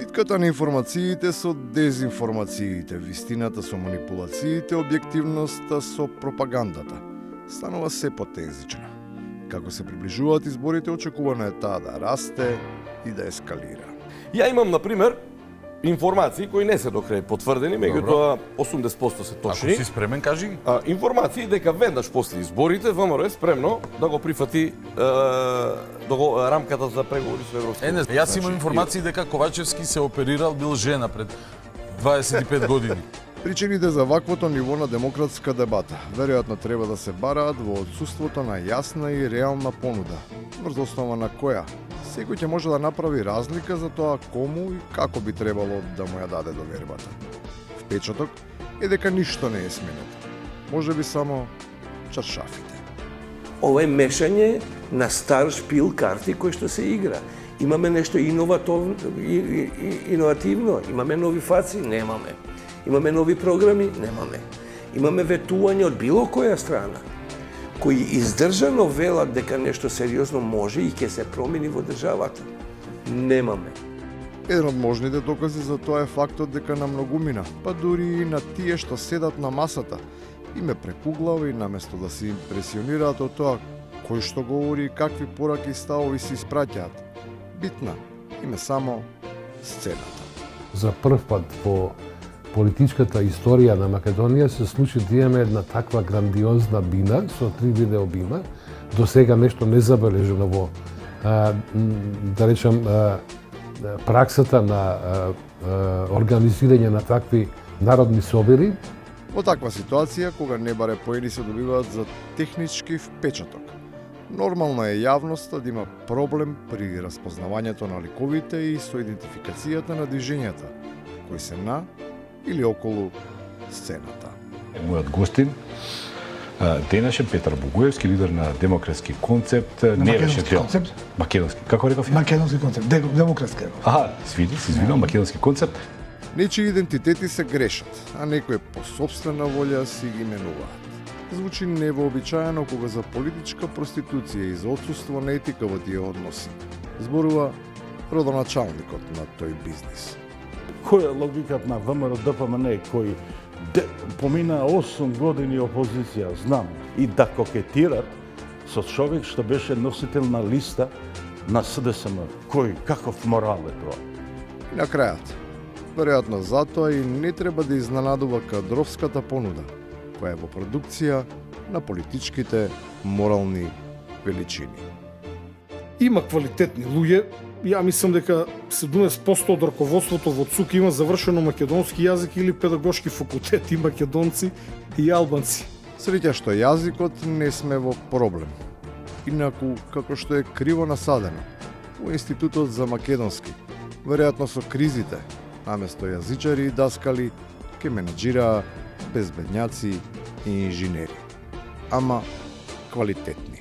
Битката на информациите со дезинформациите, вистината со манипулациите, објективноста со пропагандата станува се потензична. Како се приближуваат изборите, очекувано е таа да расте и да ескалира. Ја имам, например, информации кои не се до крај потврдени, меѓутоа 80% се точни. Ако си спремен, кажи. Информации дека веднаш после изборите ВМРО е спремно да го прифати рамката за преговори со Европскиот Сојуз. Јас имам информации дека Ковачевски се оперирал, бил жена пред 25 години. Причините за ваквото ниво на демократска дебата веројатно треба да се бараат во отсуството на јасна и реална понуда, врз основа на која секој ќе може да направи разлика за тоа кому и како би требало да му ја даде довербата. Впечаток е дека ништо не е сменето. Може би само чаршафите. Ова е мешање на стар шпил карти кој што се игра. Имаме нешто иновативно, имаме нови фаци, немаме. Имаме нови програми, немаме. Имаме ветување од било која страна, кои издржано велат дека нешто сериозно може и ќе се промени во државата. Немаме. Еден од можните докази за тоа е фактот дека на многумина, па дури и на тие што седат на масата, име прекуглава и наместо да се импресионираат од тоа кој што говори и какви пораки и ставови се испраќаат. Битна име само сцената. За прв пат во политичката историја на Македонија се случи да имаме една таква грандиозна бина со 3 видеобина. До сега нешто незабележено во да речам праксата на организирање на такви народни собери. Во таква ситуација, кога не баре поени се добиваат за технички впечаток, нормално е јавноста да има проблем при распознавањето на ликовите и со идентификацијата на движењата кои се на или околу сцената. Мојот гостин денес е Петар Богоевски, лидер на демократски концепт. Не беше концепт? Македонски. Како реков? Македонски концепт, демократски. Се извинувам, македонски концепт. Нечии идентитети се грешат, а некои по собствена волја си ги менуваат. Звучи невообичаено кога за политичка проституција и за отсуство на етика во тие односи зборува родоначалникот на тој бизнис. Која е логиката на ВМРО ДПМН кој помина 8 години опозиција, знам, и да кокетират со човек што беше носител на листа на СДСМ. Кој, каков морал е тоа? И на крајот, веројатно затоа и не треба да изненадува кадровската понуда, која е во продукција на политичките морални величини. Има квалитетни луѓе. Ја мислам дека 70% од раководството во ЦУК има завршено македонски јазик или педагошки факултет, и македонци и албанци. Среќа што јазикот не сме во проблем. Инаку, како што е криво насадено, во Институтот за македонски, веројатно со кризите, наместо јазичари и даскали, ке менаџираа безбедњаци и инженери. Ама квалитетни.